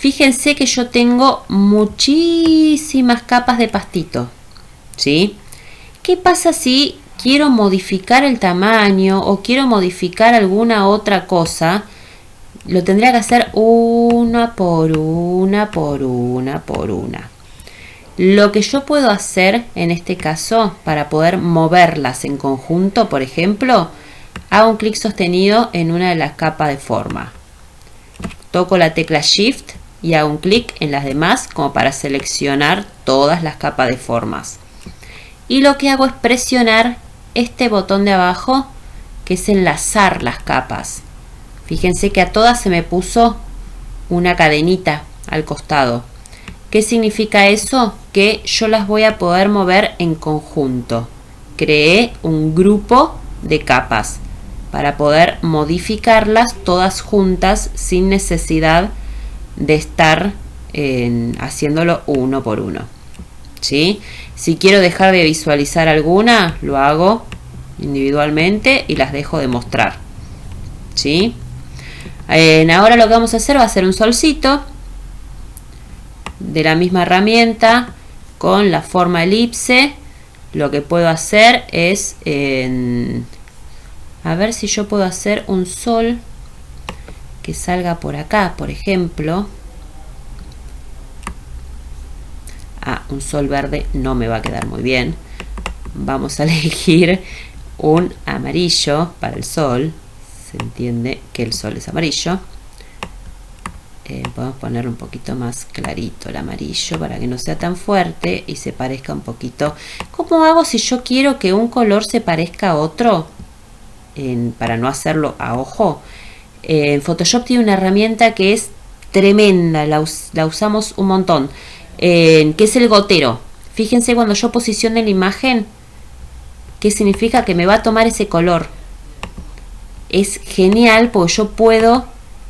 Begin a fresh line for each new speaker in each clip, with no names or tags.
Fíjense que yo tengo muchísimas capas de pastito, ¿sí? ¿Qué pasa si quiero modificar el tamaño o quiero modificar alguna otra cosa? Lo tendría que hacer una por una, por una, por una. Lo que yo puedo hacer en este caso para poder moverlas en conjunto, por ejemplo, hago un clic sostenido en una de las capas de forma. Toco la tecla Shift y hago un clic en las demás como para seleccionar todas las capas de formas. Y lo que hago es presionar este botón de abajo que es enlazar las capas. Fíjense que a todas se me puso una cadenita al costado. ¿Qué significa eso? Que yo las voy a poder mover en conjunto. Creé un grupo de capas para poder modificarlas todas juntas sin necesidad de estar haciéndolo uno por uno. ¿Sí? Si quiero dejar de visualizar alguna, lo hago individualmente y las dejo de mostrar. ¿Sí? Ahora lo que vamos a hacer va a ser un solcito de la misma herramienta con la forma elipse. Lo que puedo hacer es a ver si yo puedo hacer un sol que salga por acá, por ejemplo. Un sol verde no me va a quedar muy bien. Vamos a elegir un amarillo para el sol. Se entiende que el sol es amarillo. Podemos ponerlo un poquito más clarito el amarillo para que no sea tan fuerte y se parezca un poquito. ¿Cómo hago si yo quiero que un color se parezca a otro? Para no hacerlo a ojo. Photoshop tiene una herramienta que es tremenda, la usamos un montón, que es el gotero. Fíjense cuando yo posiciono la imagen, ¿qué significa? Que me va a tomar ese color. Es genial porque yo puedo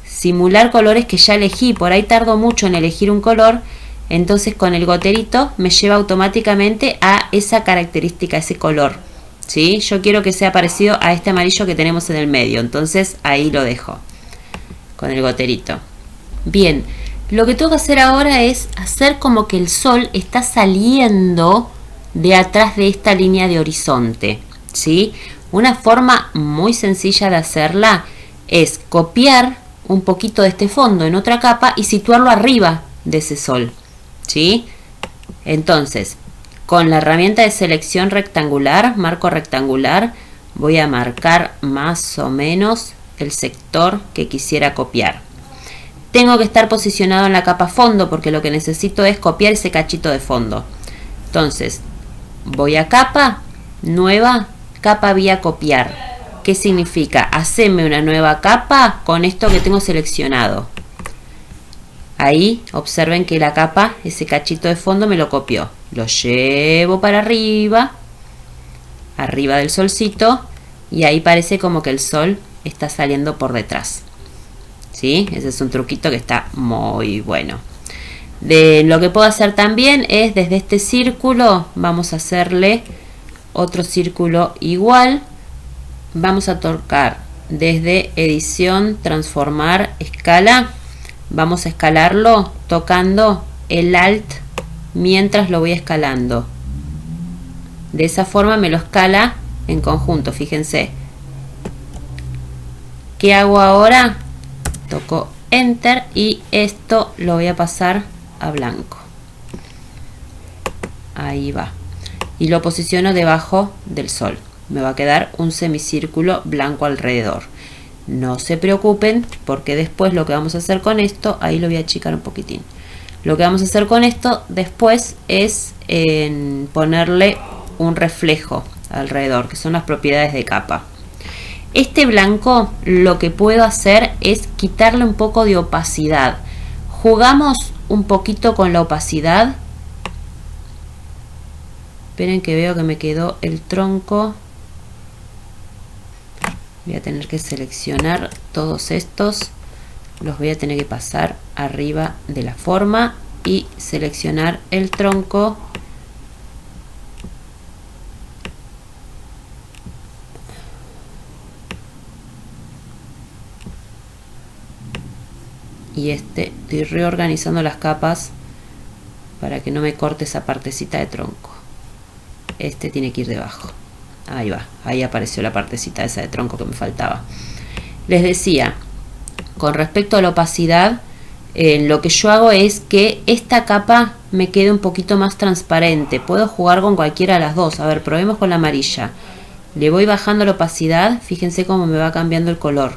simular colores que ya elegí. Por ahí tardo mucho en elegir un color, entonces con el goterito me lleva automáticamente a esa característica, ese color. ¿Sí? Yo quiero que sea parecido a este amarillo que tenemos en el medio, entonces ahí lo dejo con el goterito. Bien, lo que tengo que hacer ahora es hacer como que el sol está saliendo de atrás de esta línea de horizonte, ¿sí? Una forma muy sencilla de hacerla es copiar un poquito de este fondo en otra capa y situarlo arriba de ese sol, ¿sí? Entonces, con la herramienta de selección rectangular, marco rectangular, voy a marcar más o menos el sector que quisiera copiar. Tengo que estar posicionado en la capa fondo porque lo que necesito es copiar ese cachito de fondo. Entonces, voy a capa, nueva, capa vía copiar. ¿Qué significa? Hacerme una nueva capa con esto que tengo seleccionado. Ahí observen que la capa, ese cachito de fondo me lo copió. Lo llevo para arriba, arriba del solcito, y ahí parece como que el sol está saliendo por detrás. ¿Sí? Ese es un truquito que está muy bueno. Lo que puedo hacer también es desde este círculo, vamos a hacerle otro círculo igual. Vamos a tocar desde edición, transformar, escala. Vamos a escalarlo tocando el Alt mientras lo voy escalando. De esa forma me lo escala en conjunto, fíjense. ¿Qué hago ahora? Toco Enter y esto lo voy a pasar a blanco. Ahí va. Y lo posiciono debajo del sol. Me va a quedar un semicírculo blanco alrededor. No se preocupen porque después lo que vamos a hacer con esto, ahí lo voy a achicar un poquitín. Lo que vamos a hacer con esto después es ponerle un reflejo alrededor, que son las propiedades de capa. Este blanco lo que puedo hacer es quitarle un poco de opacidad. Jugamos un poquito con la opacidad. Esperen que veo que me quedó el tronco. Voy a tener que seleccionar todos estos. Los voy a tener que pasar arriba de la forma y seleccionar el tronco. y estoy reorganizando las capas para que no me corte esa partecita de tronco. Este tiene que ir debajo. Ahí va, ahí apareció la partecita esa de tronco que me faltaba. Les decía, con respecto a la opacidad, lo que yo hago es que esta capa me quede un poquito más transparente. Puedo jugar con cualquiera de las dos. A ver, probemos con la amarilla. Le voy bajando la opacidad, fíjense cómo me va cambiando el color,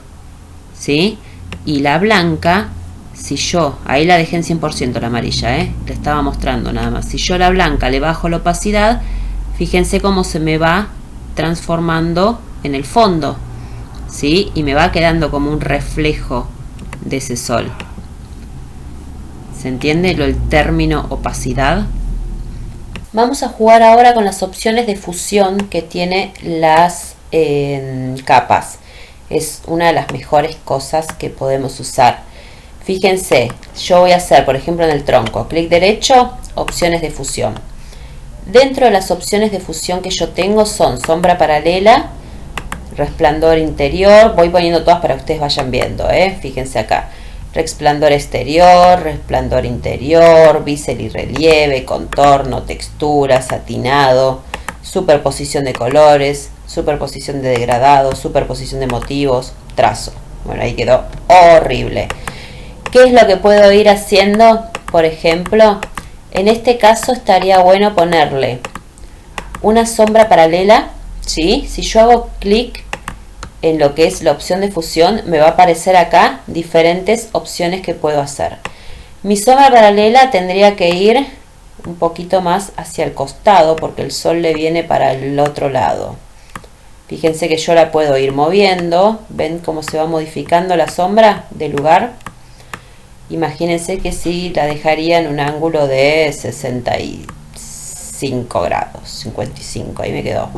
¿sí? Y la blanca, si yo, ahí la dejé en 100% la amarilla, le estaba mostrando nada más. Si yo a la blanca le bajo la opacidad, fíjense cómo se me va transformando en el fondo, ¿sí? Y me va quedando como un reflejo de ese sol. ¿Se entiende el término opacidad? Vamos a jugar ahora con las opciones de fusión que tiene las capas. Es una de las mejores cosas que podemos usar. Fíjense, yo voy a hacer, por ejemplo, en el tronco, clic derecho, opciones de fusión. Dentro de las opciones de fusión que yo tengo son sombra paralela, resplandor interior, voy poniendo todas para que ustedes vayan viendo, fíjense acá. Resplandor exterior, resplandor interior, bisel y relieve, contorno, textura, satinado, superposición de colores, superposición de degradado, superposición de motivos, trazo. Bueno, ahí quedó horrible. ¿Qué es lo que puedo ir haciendo? Por ejemplo, en este caso estaría bueno ponerle una sombra paralela, ¿sí? Si yo hago clic en lo que es la opción de fusión, me va a aparecer acá diferentes opciones que puedo hacer. Mi sombra paralela tendría que ir un poquito más hacia el costado porque el sol le viene para el otro lado. Fíjense que yo la puedo ir moviendo. ¿Ven cómo se va modificando la sombra de lugar? Imagínense que si la dejaría en un ángulo de 65 grados, 55, ahí me quedó.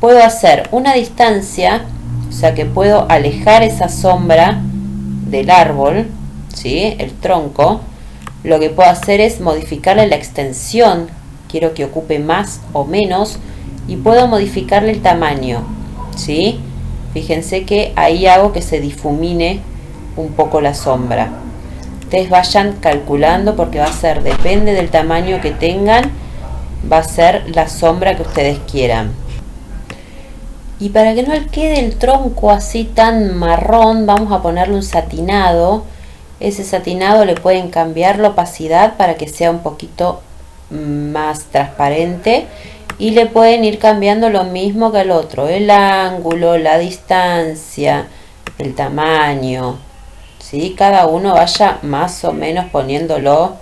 Puedo hacer una distancia, o sea que puedo alejar esa sombra del árbol, ¿sí? El tronco. Lo que puedo hacer es modificarle la extensión, quiero que ocupe más o menos, y puedo modificarle el tamaño, ¿sí? Fíjense que ahí hago que se difumine un poco la sombra. Ustedes vayan calculando porque va a ser, depende del tamaño que tengan, va a ser la sombra que ustedes quieran. Y para que no quede el tronco así tan marrón, vamos a ponerle un satinado. Ese satinado le pueden cambiar la opacidad para que sea un poquito más transparente. Y le pueden ir cambiando lo mismo que al otro. El ángulo, la distancia, el tamaño. ¿Sí? Cada uno vaya más o menos poniéndolo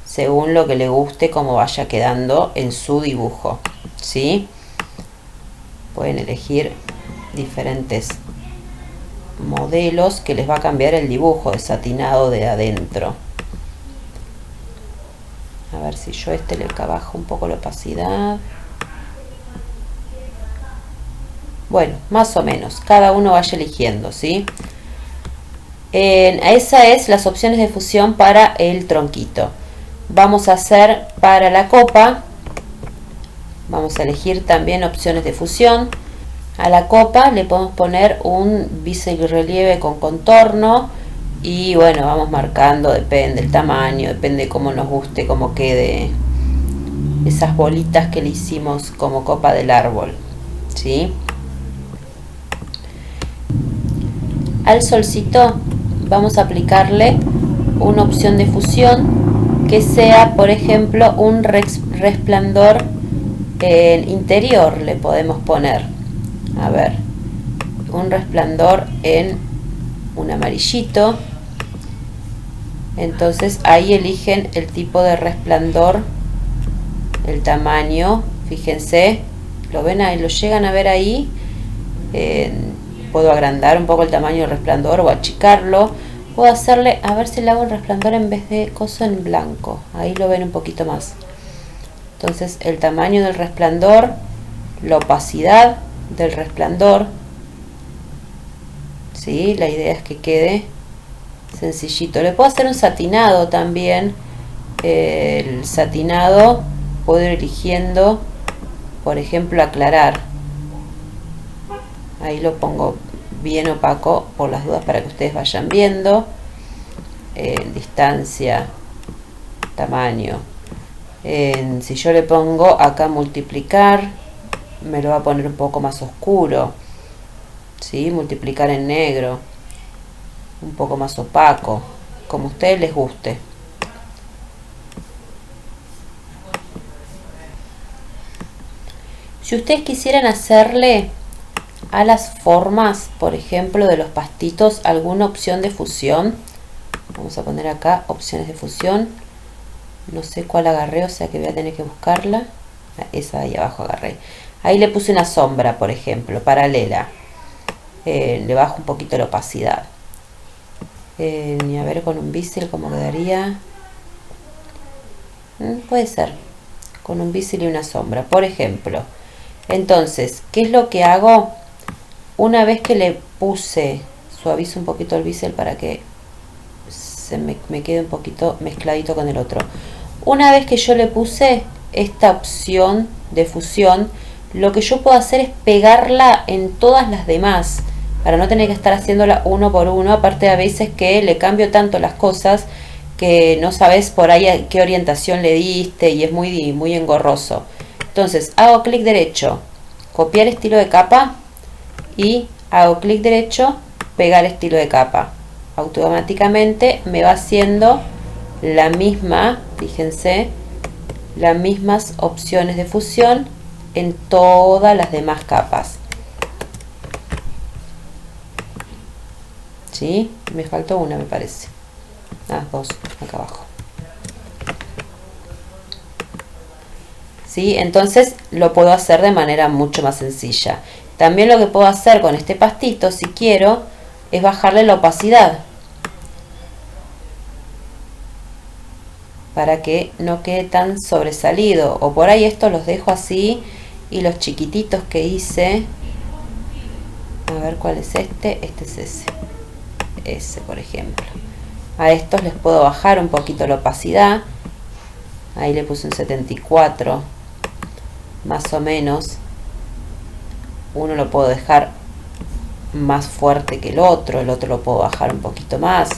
según lo que le guste, como vaya quedando en su dibujo. ¿Sí? Pueden elegir diferentes modelos que les va a cambiar el dibujo de satinado de adentro. A ver si yo le bajo un poco la opacidad. Bueno, más o menos, cada uno vaya eligiendo, ¿sí? Esa es las opciones de fusión para el tronquito. Vamos a hacer para la copa. Vamos a elegir también opciones de fusión. A la copa le podemos poner un bisel y relieve con contorno. Y bueno, vamos marcando, depende del tamaño, depende de cómo nos guste, cómo quede esas bolitas que le hicimos como copa del árbol, ¿sí? Al solcito vamos a aplicarle una opción de fusión que sea, por ejemplo, un resplandor interior. Le podemos poner, a ver, un resplandor en un amarillito. Entonces ahí eligen el tipo de resplandor, el tamaño. Fíjense, lo ven ahí, lo llegan a ver ahí. Puedo agrandar un poco el tamaño del resplandor o achicarlo. Puedo hacerle, a ver si le hago el resplandor en vez de coso en blanco. Ahí lo ven un poquito más. Entonces el tamaño del resplandor, la opacidad del resplandor, ¿sí? La idea es que quede sencillito. Le puedo hacer un satinado también. El satinado puedo ir eligiendo, por ejemplo, aclarar. Ahí lo pongo bien opaco por las dudas para que ustedes vayan viendo. distancia, tamaño. Si yo le pongo acá multiplicar, me lo va a poner un poco más oscuro, ¿sí? Multiplicar en negro, un poco más opaco, como a ustedes les guste. Si ustedes quisieran hacerle a las formas, por ejemplo, de los pastitos, alguna opción de fusión, vamos a poner acá opciones de fusión. No sé cuál agarré, o sea que voy a tener que buscarla. Esa de ahí abajo agarré. Ahí le puse una sombra, por ejemplo, paralela. Le bajo un poquito la opacidad. Y a ver con un bisil cómo quedaría. Puede ser. Con un bisil y una sombra, por ejemplo. Entonces, ¿qué es lo que hago? Una vez que le puse, suavizo un poquito el bisel para que se me quede un poquito mezcladito con el otro. Una vez que yo le puse esta opción de fusión, lo que yo puedo hacer es pegarla en todas las demás, para no tener que estar haciéndola uno por uno. Aparte, a veces que le cambio tanto las cosas que no sabes por ahí a qué orientación le diste y es muy engorroso. Entonces hago clic derecho, copiar estilo de capa, y hago clic derecho, pegar estilo de capa. Automáticamente me va haciendo la misma, fíjense, las mismas opciones de fusión en todas las demás capas. ¿Sí? Me faltó una, me parece. Dos, acá abajo. ¿Sí? Entonces lo puedo hacer de manera mucho más sencilla. También lo que puedo hacer con este pastito, si quiero, es bajarle la opacidad, para que no quede tan sobresalido. O por ahí estos los dejo así, y los chiquititos que hice, a ver cuál es este es ese por ejemplo. A estos les puedo bajar un poquito la opacidad. Ahí le puse un 74 más o menos. Uno lo puedo dejar más fuerte que el otro lo puedo bajar un poquito más.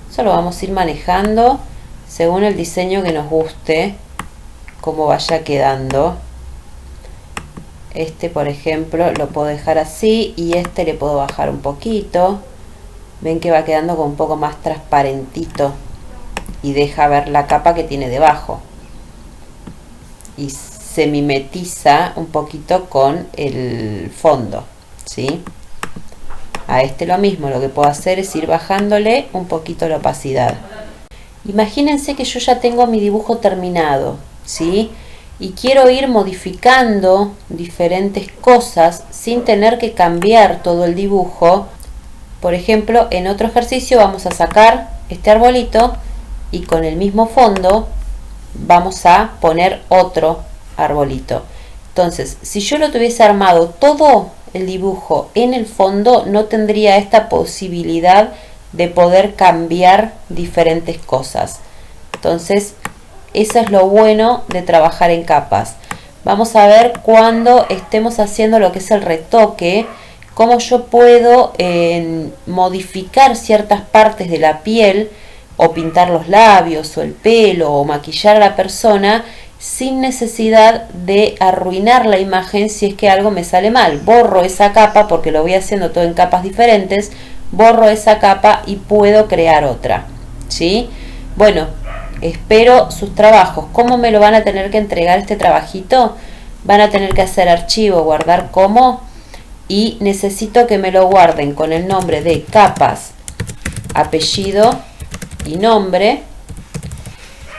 Eso lo vamos a ir manejando según el diseño que nos guste, cómo vaya quedando. Este, por ejemplo, lo puedo dejar así, y este le puedo bajar un poquito. Ven que va quedando con un poco más transparentito y deja ver la capa que tiene debajo, y se mimetiza un poquito con el fondo, ¿sí? A este lo mismo, lo que puedo hacer es ir bajándole un poquito la opacidad. Imagínense que yo ya tengo mi dibujo terminado, ¿sí? Y quiero ir modificando diferentes cosas sin tener que cambiar todo el dibujo. Por ejemplo, en otro ejercicio vamos a sacar este arbolito y con el mismo fondo vamos a poner otro arbolito. Entonces, si yo lo tuviese armado todo el dibujo en el fondo, no tendría esta posibilidad de poder cambiar diferentes cosas. Entonces, eso es lo bueno de trabajar en capas. Vamos a ver cuando estemos haciendo lo que es el retoque, cómo yo puedo modificar ciertas partes de la piel, o pintar los labios o el pelo o maquillar a la persona sin necesidad de arruinar la imagen si es que algo me sale mal. Borro esa capa, porque lo voy haciendo todo en capas diferentes, borro esa capa y puedo crear otra, ¿sí? Bueno, espero sus trabajos. ¿Cómo me lo van a tener que entregar este trabajito? Van a tener que hacer archivo, guardar como, y necesito que me lo guarden con el nombre de capas, apellido y nombre,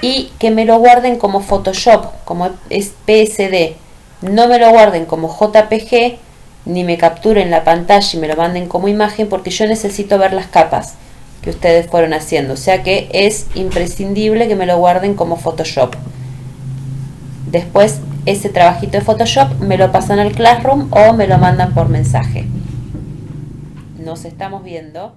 y que me lo guarden como Photoshop, como es PSD. No me lo guarden como JPG, ni me capturen la pantalla y me lo manden como imagen, porque yo necesito ver las capas que ustedes fueron haciendo. O sea que es imprescindible que me lo guarden como Photoshop. Después ese trabajito de Photoshop me lo pasan al Classroom o me lo mandan por mensaje. Nos estamos viendo.